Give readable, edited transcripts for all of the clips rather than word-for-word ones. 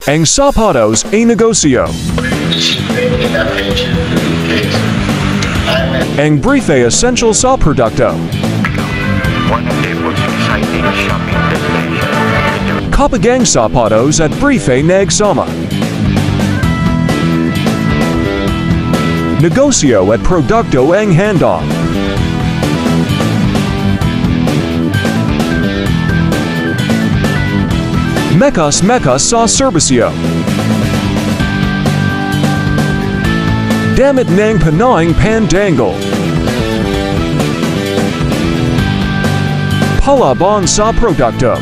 Ang sapatos ay negosyo. Ang brief ay essential sa produkto. Kapag ang sapatos at brief ay nagsama. Negosyo at produkto ang handoff. Mekas sa serbisyo. Damit ng Pinoy Pandangle. Palaban sa produkto.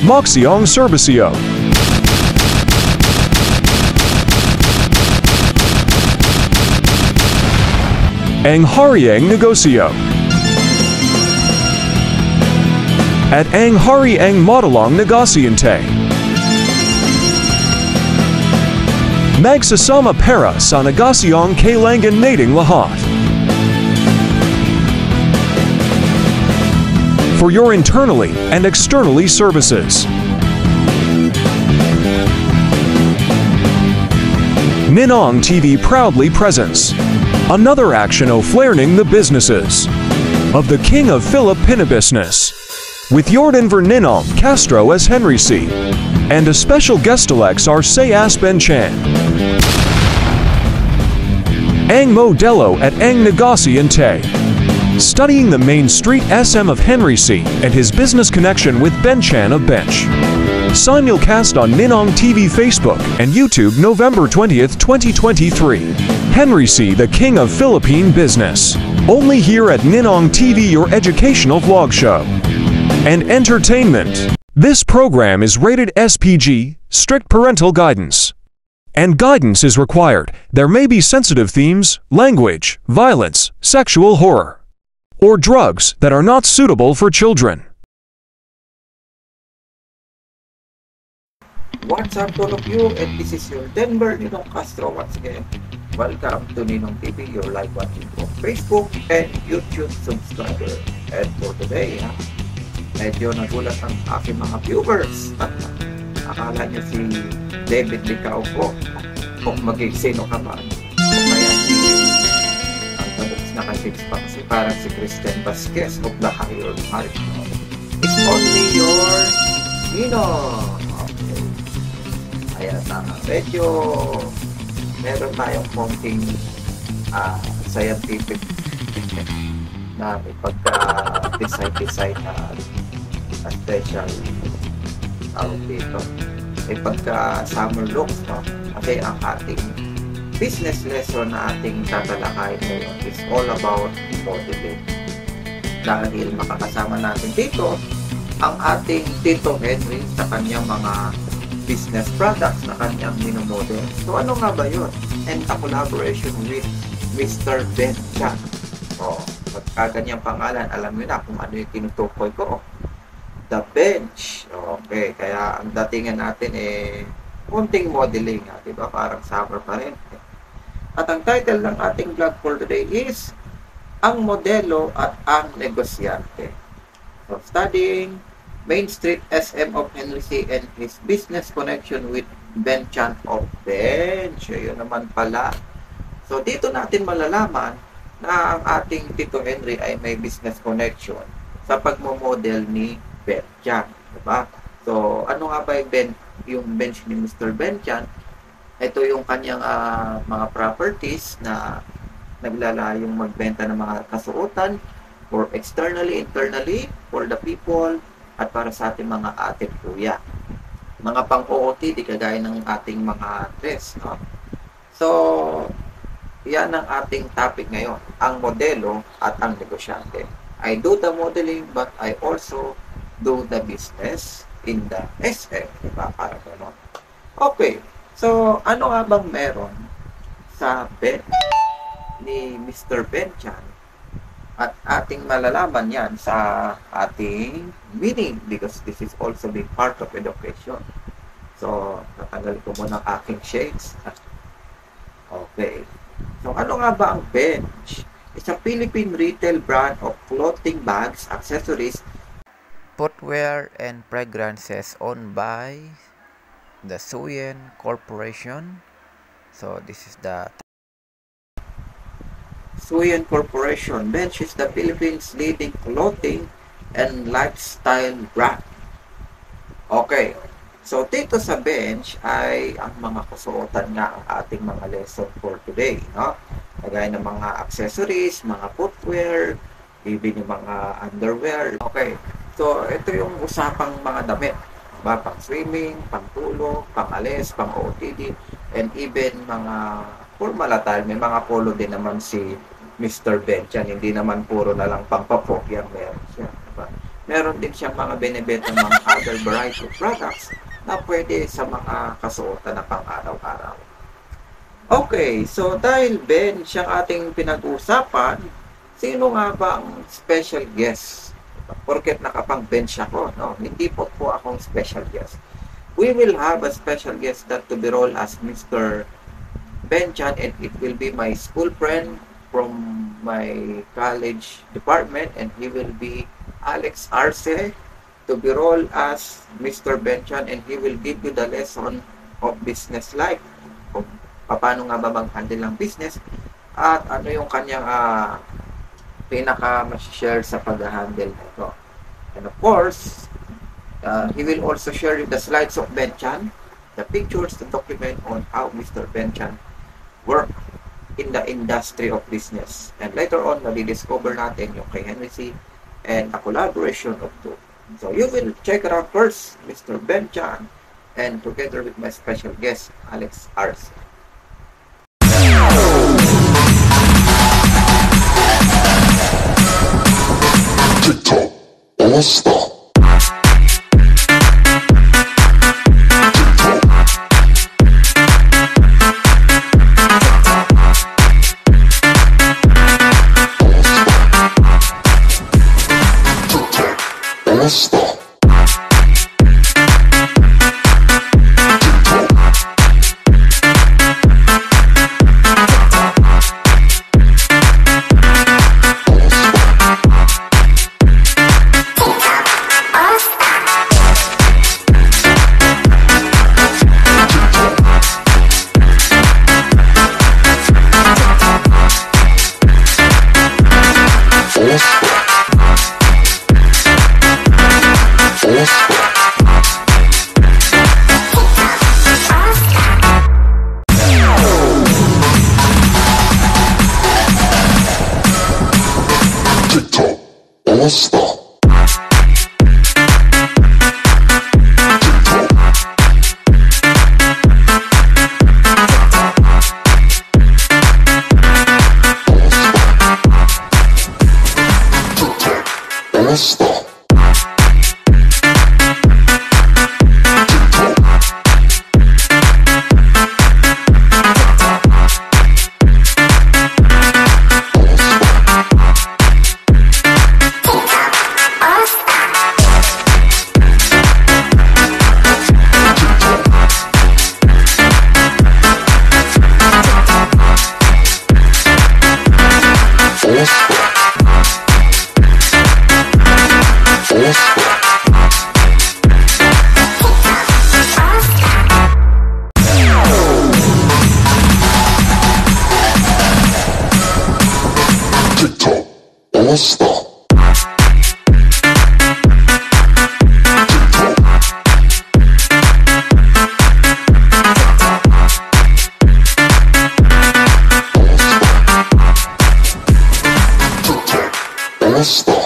Moxiong serbisyo. Ang hariang negosyo. At ang hari ang modelong negosyante. Magsasama pera sa negosyong kailangan nating lahat. For your internally and externally services. Ninong TV proudly presents another action of flaring the businesses of the King of Filipino Business with Jordan Ninong Castro as Henry C. and a special guest elects are Sayas Benchan. Ang Modelo at Ang Negosyante. Studying the Main Street SM of Henry C. and his business connection with Benchan of Bench. Simulcast on Ninong TV Facebook and YouTube November 20th, 2023. Henry C. the King of Philippine Business. Only here at Ninong TV, your educational vlog show. And entertainment. This program is rated SPG, strict parental guidance. And guidance is required. There may be sensitive themes, language, violence, sexual horror, or drugs that are not suitable for children. What's up all of you, and this is your Denver Ninong Castro once again. Welcome to Ninong TV, your live watching from Facebook and YouTube subscriber. And for today, medyo nagulat ang aking mga viewers. Akala niyo si David Licao po kung maging sino ka man. Kaya ang tabos na ka-fix pa kasi parang si Christian Vasquez of the Higher Mark. It's only your Ninong. Ayan na, medyo meron tayong konting scientific na may pagka-design na special tawag dito. May pagka-summer looks, no? Kasi ang ating business lesson na ating tatalakayin ngayon is all about modeling. Dahil makakasama natin dito ang ating Tito Henry sa kanyang mga business products na kanyang minomodel. So ano nga ba yun? And a collaboration with Mr. Benchan. Pagkaganyang pangalan, alam nyo na kung ano yung tinutukoy ko. The Bench. Okay, kaya ang datingan natin kunting modeling, diba? Parang summer pa rin. At ang title ng ating vlog for today is Ang Modelo at Ang Negosyante. So studying Main Street SM of Henry C. and his business connection with Benchan of Bench. Yun naman pala. So, dito natin malalaman na ang ating Tito Henry ay may business connection sa pagmomodel ni Benchan. Diba? So, ano nga ba yung bench ni Mr. Benchan? Ito yung kanyang mga properties na naglalayong magbenta ng mga kasuotan for externally, internally, for the people, at para sa ating mga ate kuya. Mga pang-OOTD kagaya ng ating mga dress. No? So, yan ang ating topic ngayon. Ang modelo at ang negosyante. I do the modeling but I also do the business in the SM. Diba? Para gano'n. Okay. So, ano nga bang meron sa bench ni Mr. Benchan? At ating malalaman yan sa ating meeting because this is also being part of education. So, natanggal ko muna ang aking shades. Okay. So, ano nga ba ang bench? is a Philippine retail brand of clothing, bags, accessories, footwear, and fragrances owned by the Suyen Corporation. So this is the Suyen Corporation. Bench is the Philippines' leading clothing and lifestyle brand. Okay. So, dito sa bench ay ang mga kasuotan nga ang ating mga lesson for today, no? Kagaya ng mga accessories, mga footwear, even yung mga underwear. Okay. So, ito yung usapang mga damit. Diba? Pang swimming, pang tulog, pang alis, pang OOTD, and even mga formal attire. May mga polo din naman si Mr. Bench. Yan, hindi naman puro na lang pang-papok. Yan, meron siya. Diba? Meron din siyang mga benebenta ng mga other variety of products na pwede sa mga kasuotan na pang-araw-araw. Okay, so dahil bench ang ating pinag-uusapan, sino nga ba ang special guest? Porket nakapang-bench ako, no? Hindi po akong special guest. We will have a special guest that to be rolled as Mr. Benchan, and it will be my school friend from my college department, and he will be Alex Arce, to be rolled as Mr. Benchan, and he will give you the lesson of business life. Kung paano nga ba mag-handle ng business at ano yung kanyang pinaka-share sa pag-handle nito. And of course, he will also share the slides of Benchan, the pictures to document on how Mr. Benchan work in the industry of business. And later on, nadi-discover natin yung kay Henry C. and a collaboration of two. So you will check it out first, Mr. Benchan, and together with my special guest, Alex Arce. TikTok All-Star. All-Star. TikTok All-Star. All-Star. TikTok All-Star. All-Star.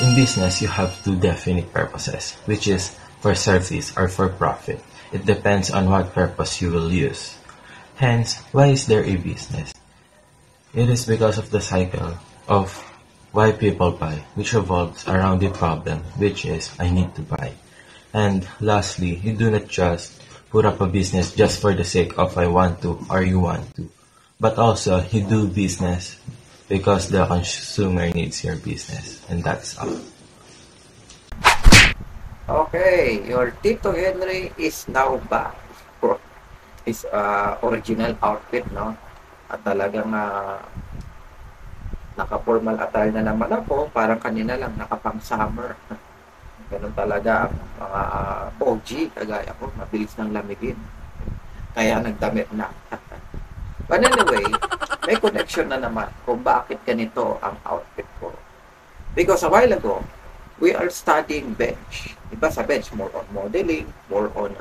In business, you have two definite purposes, which is for service or for profit. It depends on what purpose you will use. Hence, why is there a business? It is because of the cycle of why people buy, which revolves around the problem, which is I need to buy. And lastly, you do not just put up a business just for the sake of I want to or you want to, but also you do business because the consumer needs your business, and that's all. Okay, your Tito Henry is now back for his original outfit, no? At talagang naka-formal attire na naman ako, parang kanina lang nakapang summer. Ganun talaga ang mga OG, kagaya ko, mabilis nang lamigin. Kaya nagdamit na. But anyway, may connection na naman kung bakit ganito ang outfit ko. Because a while ago, we are studying bench. Diba sa bench, more on modeling, more on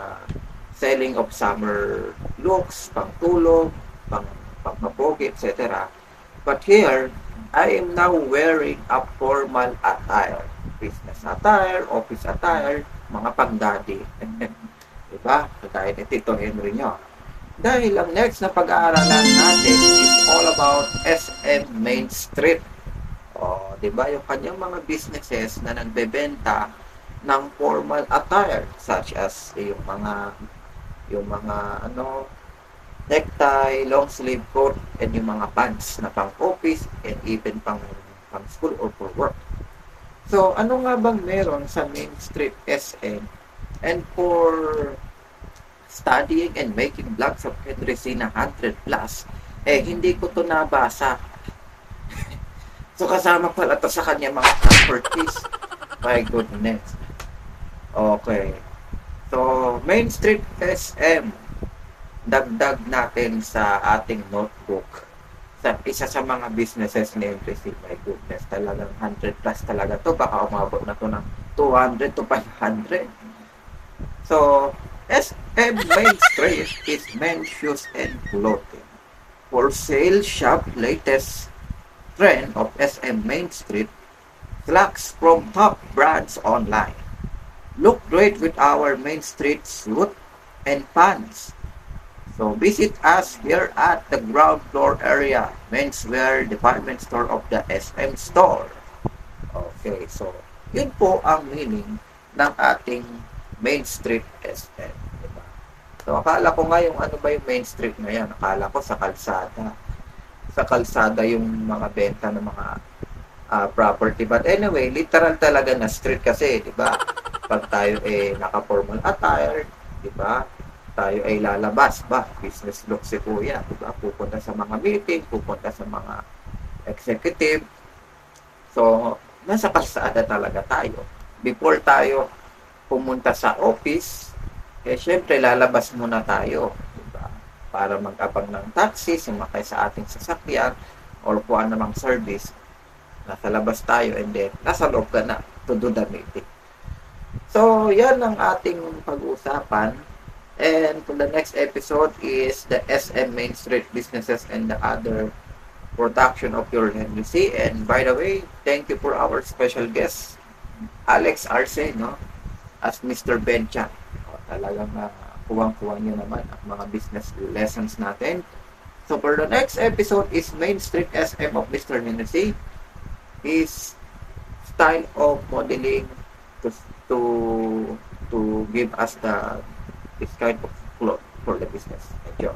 selling of summer looks, pang tulog, pang mapogi, etc. But here, I am now wearing a formal attire. Business attire, office attire, mga pang-daddy. Diba? Kagaya ni Tito Henry nyo. Dahil ang next na pag-aaralan natin is all about SM Main Street. O, diba? Yung kanyang mga businesses na nagbebenta ng formal attire such as yung mga necktie, long sleeve coat, and yung mga pants na pang office and even pang school or for work. So, ano nga bang meron sa Main Street SM? And for studying and making vlogs of Henry C na 100+, hindi ko to nabasa. So, kasama pala to sa kanya mga properties. My goodness. Okay. So, Main Street SM, dagdag natin sa ating notebook. Isa sa mga businesses ni Henry C. My goodness, talagang 100+ talaga to. Baka umabot na to ng 200 to 500. So, SM Main Street is men's shoes and clothing. For sale shop, latest trend of SM Main Street, slacks from top brands online. Look great with our Main Street suit and pants. So visit us here at the ground floor area, menswear department store of the SM store. Okay, so yun po ang meaning ng ating Main Street SM. Diba? So akala ko nga yung ano ba yung Main Street na yan? Akala ko sa kalsada. Sa kalsada yung mga benta ng mga property. But anyway, literal talaga na street kasi, di ba? Pag tayo naka-formal attire, di ba? Tayo ay lalabas ba? Business look si kuya, di ba? Pupunta sa mga meeting, pupunta sa mga executive. So, nasa kalsada talaga tayo. Before tayo pumunta sa office, syempre lalabas muna tayo, di ba? Para mag-abang ng taxi, sumakay sa ating sasakyan, or kung anumang service. Nasa labas tayo and then nasa loob ka na to do the meeting. So, yan ang ating pag-uusapan. And for the next episode is the SM Main Street businesses and the other production of your Henry C. And by the way, thank you for our special guest, Alex Arce, no? As Mr. Bencha. Talagang kuwang-kuwang nyo naman ang mga business lessons natin. So for the next episode is Main Street SM of Mr. Henry C. His style of modeling to give us this kind of cloth for the business. Thank you.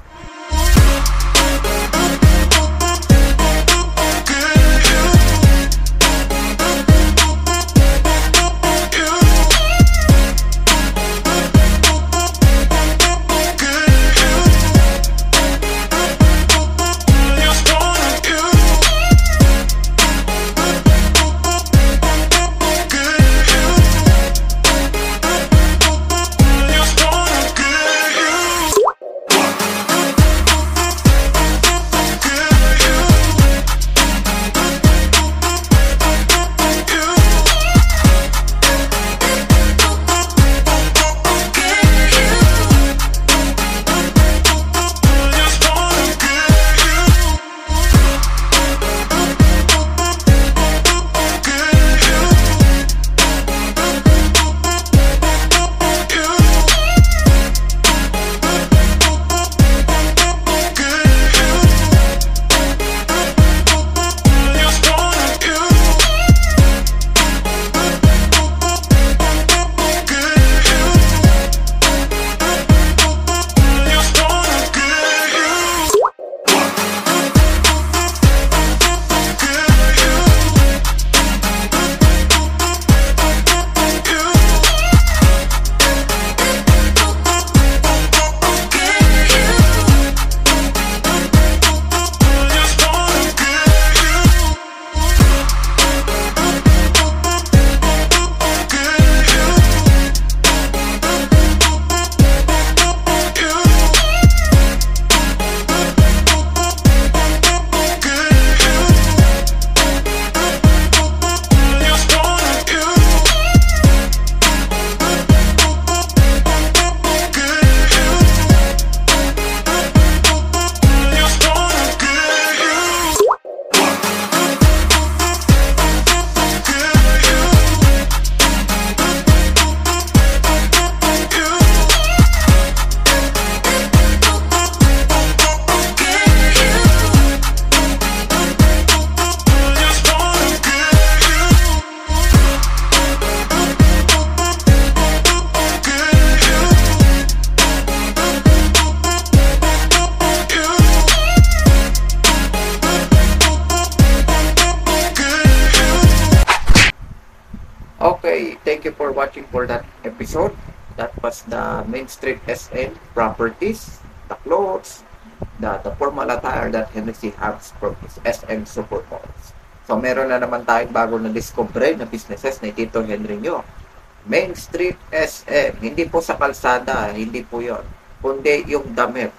for watching for that episode. That was the Main Street SM properties, the clothes, the formal attire that Henry C. has from his SM Supermalls. So meron na naman tayong bago na discover na businesses ni Tito Henry nyo. Main Street SM, hindi po sa kalsada, hindi po yon, kundi yung damit.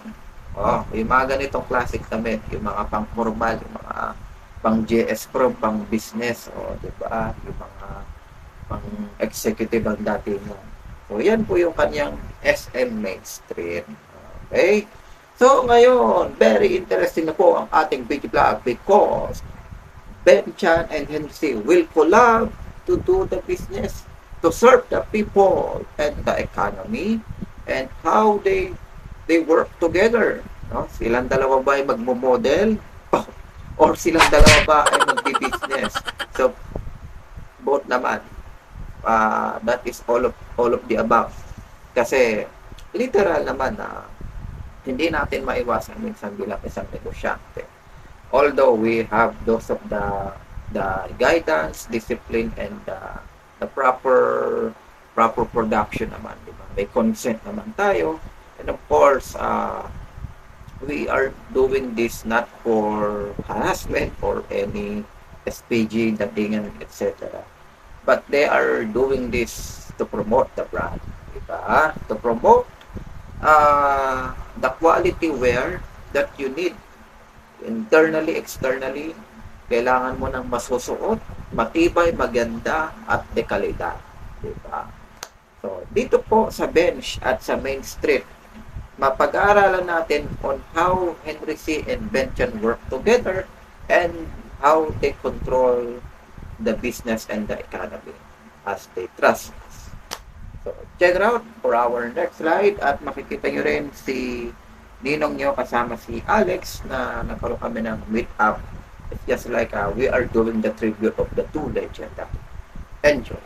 Yung mga ganitong classic damit, yung mga pang formal, yung mga pang JS Pro, pang business, di ba? Yung mga pang executive ang dating mo. So, yan po yung kanyang SM Main Street. Okay? So, ngayon, very interesting na po ang ating video vlog because Ben Chan and Henry C. will collab to do the business, to serve the people and the economy, and how they work together. No? Silang dalawa ba ay magmo-model? Or silang dalawa ba ay magbi-business? So, both naman. That is all of the above. Kasi, literal naman na hindi natin maiwasan minsan bilang isang negosyante. Although we have those of the guidance, discipline, and the proper production naman, di ba? May consent naman tayo. And of course, we are doing this not for harassment or any SPG, datingan, etc. But they are doing this to promote the brand, diba? To promote the quality wear that you need internally, externally. Kailangan mo ng masusuot, matibay, maganda, at dekalidad, diba? So, dito po sa Bench at sa Main Street, mapag-aaralan natin on how Henry C. and Ben Chan work together and how they control the business and the economy as they trust us. So, check it out for our next slide at makikita nyo rin si ninong nyo kasama si Alex na nagkaroon kami ng meet up. It's just like we are doing the tribute of the two legends. Enjoy!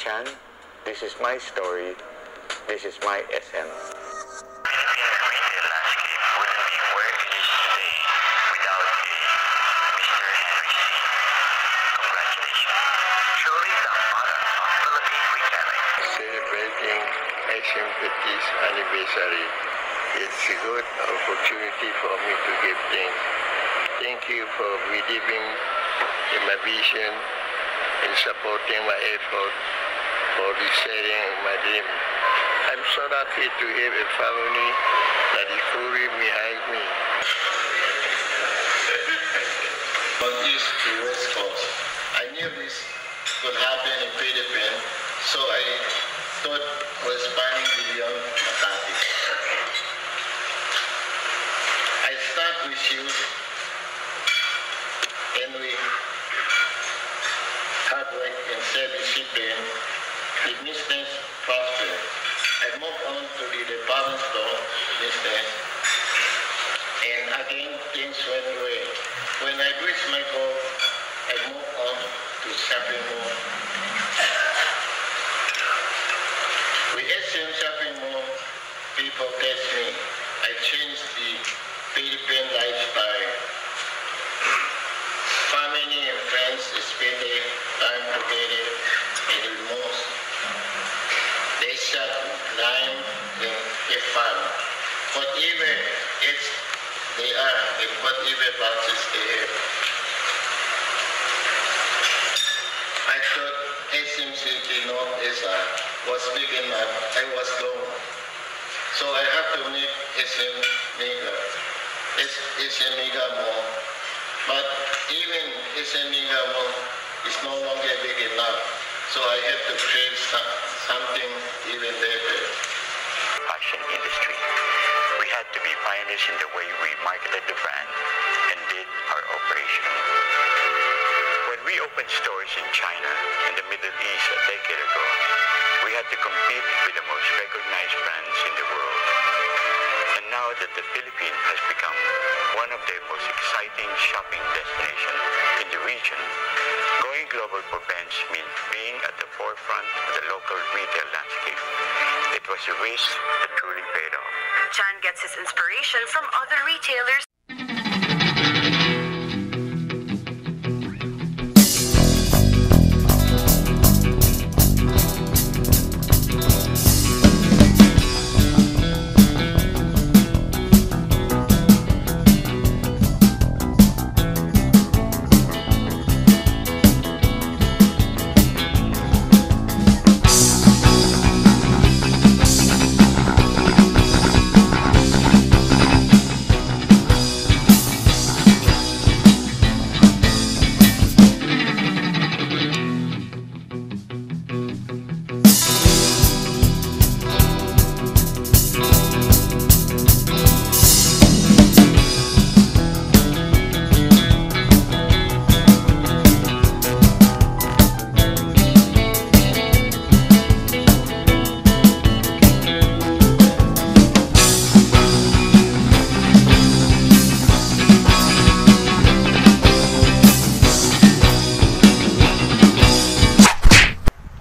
Chan, this is my story, this is my SM. Celebrating SM 50th anniversary. It's a good opportunity for me to give thanks. Thank you for believing in my vision and supporting my effort for resetting my dream. I'm so lucky to have a family that is fully behind me. From east to west coast, I knew this could happen in Philippines, so I thought was expanding beyond Makati. I start with you, and we hard work and self-discipline, the business prospered. I moved on to the department store business, and again things went away. When I reached my goal, I moved on to shopping mall. With SM shopping mall, people test me. I changed the Philippine lifestyle. Family and friends spend their time together in the most. They shop, dine, and have fun. Whatever it's they are, and whatever boxes they have. I thought SM City North Asia was big enough. I was gone. So I have to make SM Mega. SM Mega Mall. But even SM Mega Mall is no longer big enough. So I had to create something even better. Fashion industry. We had to be pioneers in the way we marketed the brand and did our operation. When we opened stores in China and the Middle East a decade ago, we had to compete with the most recognized brands in the world. And now that the Philippines has become one of the most exciting shopping destinations in the region, going global for Bench means being at the forefront of the local retail landscape. It was a risk that truly paid off. Jan gets his inspiration from other retailers.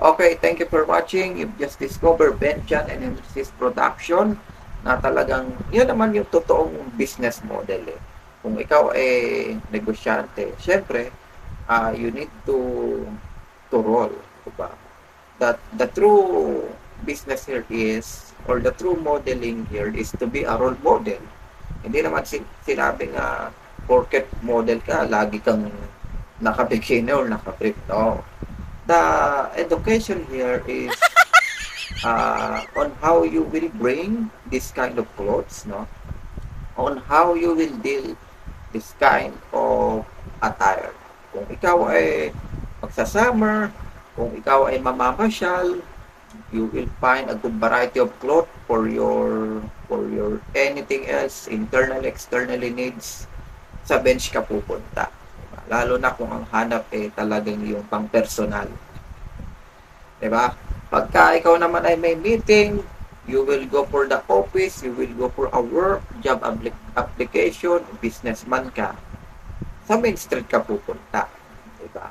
Okay, thank you for watching. You've just discovered Benjan and Emphasis Production na talagang yun naman yung totoong business model eh. Kung ikaw ay negosyante, syempre, you need to roll. Diba? That the true business here is, or the true modeling here is to be a role model. Hindi naman sinabing porket model ka, lagi kang naka-bikini or naka-brief. No. The education here is on how you will bring this kind of clothes, no? On how you will deal this kind of attire. Kung ikaw ay magsasummer, kung ikaw ay mamamasyal, you will find a good variety of clothes for your anything else, internal, externally needs. Sa Bench ka pupunta. Lalo na kung ang hanap talagang yung pang-personal. Diba? Pagka ikaw naman ay may meeting, you will go for the office, you will go for a work, job application, businessman ka. Sa Main Street ka pupunta. Diba?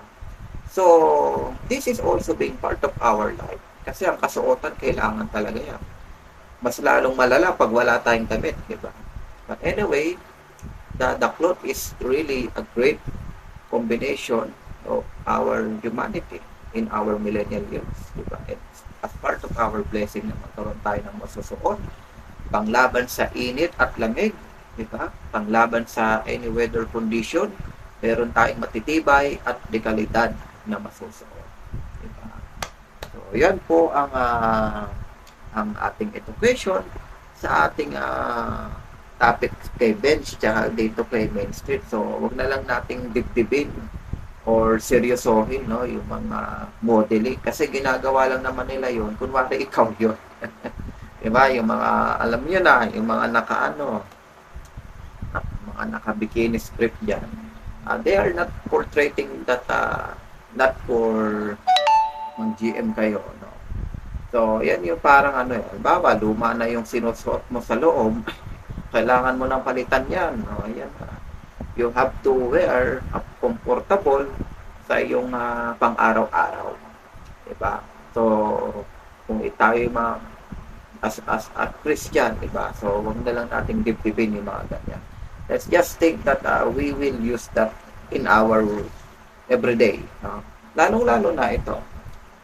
So, this is also being part of our life. Kasi ang kasuotan, kailangan talaga yan. Mas lalong malala pag wala tayong damit. Diba? But anyway, the cloth is really a great combination of our humanity in our millennial years, diba? It's as part of our blessing na magkaroon tayo ng masusuot, panglaban sa init at lamig, diba? Panglaban sa any weather condition, meron tayong matitibay at dekalidad na masusuot, diba? So, yan po ang ating education sa ating topic kay Bench tsaka dito kay Main Street. So, wag na lang nating dibdibin or seryosohin, no, yung mga modeling. Kasi ginagawa lang naman nila yun. Kunwari ikaw yun. Diba? Yung mga, alam nyo na, yung mga mga naka-bikini script dyan. They are not portraying that, not for mga GM kayo, no. So, yan yung parang baba, luma na yung sinusuot mo sa loob. Kailangan mo nang palitan yan. No? Ayan. You have to wear comfortable sa iyong pang-araw-araw. Diba? So, kung tayo as a Christian, diba? So, huwag na lang nating dibdibin yung mga ganyan. Let's just think that we will use that in our everyday. No? Lalong-lalo na ito.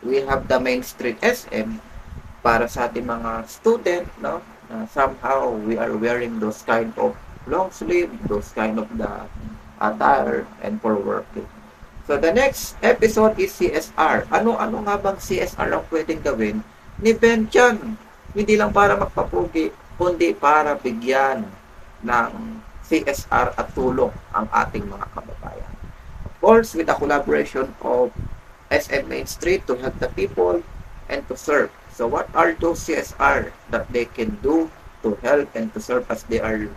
We have the Main Street SM para sa ating mga student, no? Somehow we are wearing those kind of long sleeve, those kind of the attire and for working. So the next episode is CSR. Ano nga bang CSR ang pwedeng gawin ni Benjan? Hindi lang para magpapugi, kundi para bigyan ng CSR at tulong ang ating mga kababayan. Of course, with the collaboration of SM Main Street to help the people and to serve. So what are those CSR that they can do to help and to serve as they are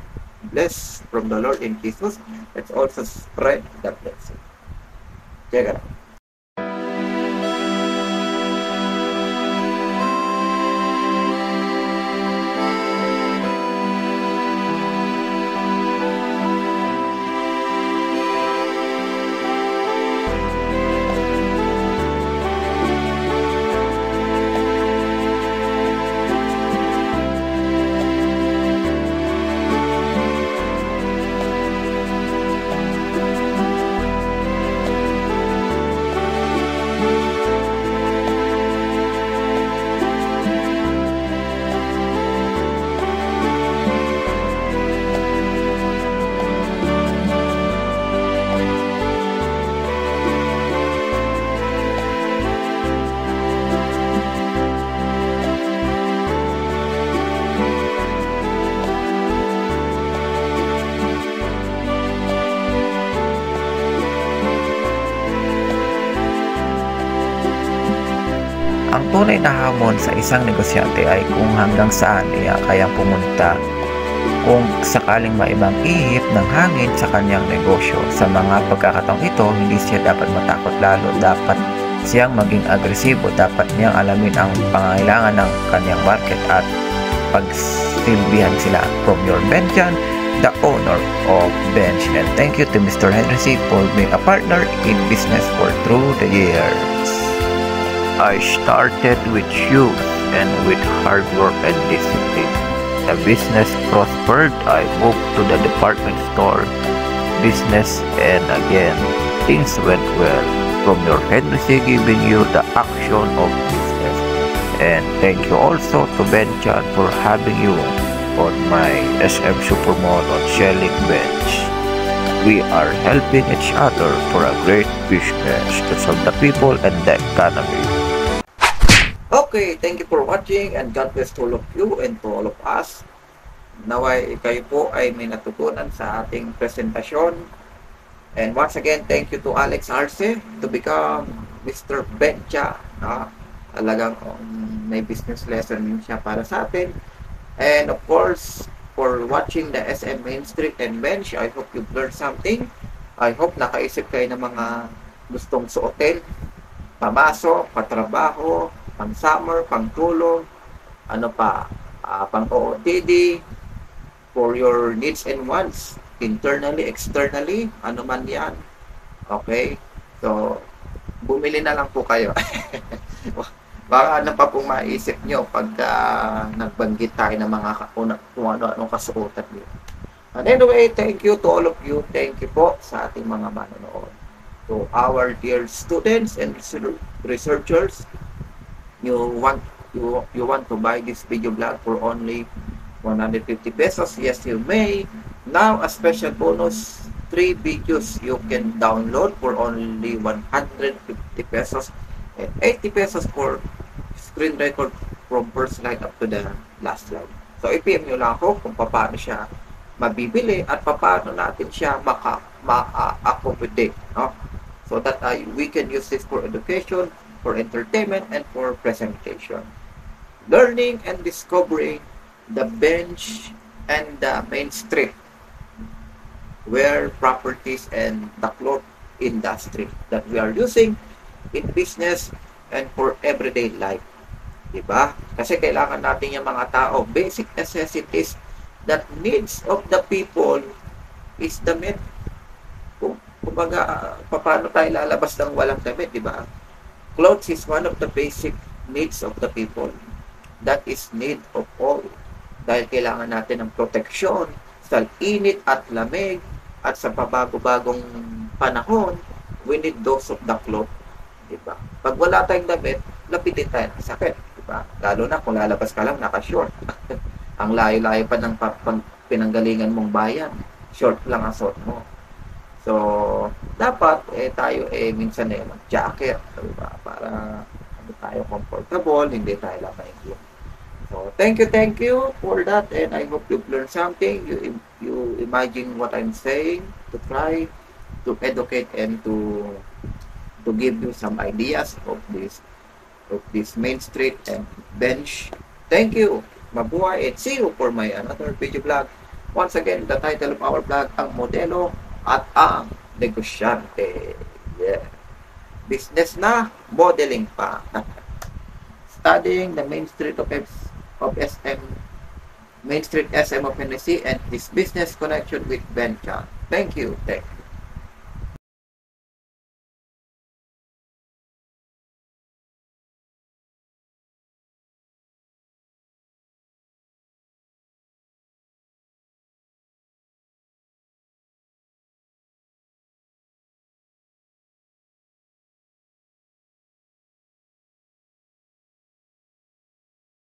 blessed from the Lord in Jesus? Let's also spread the blessing. Check it out. Ang tunay na hamon sa isang negosyante ay kung hanggang saan niya kayang pumunta kung sakaling maibang ihip ng hangin sa kanyang negosyo. Sa mga pagkakataong ito, hindi siya dapat matakot, lalo dapat siyang maging agresibo. Dapat niyang alamin ang pangangailangan ng kanyang market at pagsilbihan sila. From your Benjan, the owner of Bench. And thank you to Mr. Henry C. for being a partner in business for through the years. I started with youth and with hard work and discipline. The business prospered. I moved to the department store business and again, things went well. From your Henry C. giving you the action of business. And thank you also to Benchan for having you on my SM Supermall on Shelling Bench. We are helping each other for a great business to serve the people and the economy. Okay, thank you for watching and God bless to all of you and to all of us. Naway kayo po ay may natutunan sa ating presentasyon. And once again, thank you to Alex Arce to become Mr. Bencha. Talagang may business lesson yun siya para sa atin. And of course, for watching the SM Main Street and Bench, I hope you've learned something. I hope nakaisip kayo ng mga gustong suotin, pamasok, patrabaho, pang summer, pang tulong, ano pa, pang OOTD, for your needs and wants, internally, externally, ano man yan. Okay? So, bumili na lang po kayo. Baka ano pa pong maisip nyo pagka nagbanggit tayo ng mga kung ano-anong kasuotan nyo. And anyway, thank you to all of you. Thank you po sa ating mga manonood. To our dear students and researchers, you want to buy this video blog for only 150 pesos? Yes, you may. Now, a special bonus, 3 videos you can download for only 150 pesos and 80 pesos for screen record from first slide up to the last slide. So, i-PM nyo lang ako kung paano siya mabibili at paano natin siya ma-accommodate. No? So that we can use this for education, for entertainment, and for presentation. Learning and discovering the bench and the main street where properties and the cloth industry that we are using in business and for everyday life. Diba? Kasi kailangan natin yung mga tao, basic necessities that needs of the people is damit. Kumbaga, paano tayo lalabas ng walang damit, diba? Clothes is one of the basic needs of the people. That is need of all. Dahil kailangan natin ng proteksyon sa init at lamig at sa pabago-bagong panahon, we need those of the cloth. Diba? Pag wala tayong damit, lapitin tayo ng sakit. Diba? Lalo na kung lalabas ka lang, naka-short. Ang layo-layo pa ng pinanggalingan mong bayan. Short lang ang suot mo. So, dapat tayo minsan mag-jacket, diba? Para tayo comfortable, hindi tayo lamayin. So, thank you for that, and I hope you've learned something. You imagine what I'm saying, to try to educate and to to give you some ideas of this Main Street and Bench. Thank you. Mabuhay, and see you for my another video vlog. Once again, the title of our vlog, ang modelo at ang negosyante. Yeah. Business na, modeling pa. Studying the Main Street of SM, Main Street SM of Hennessy and his business connection with Ben Chan. Thank you.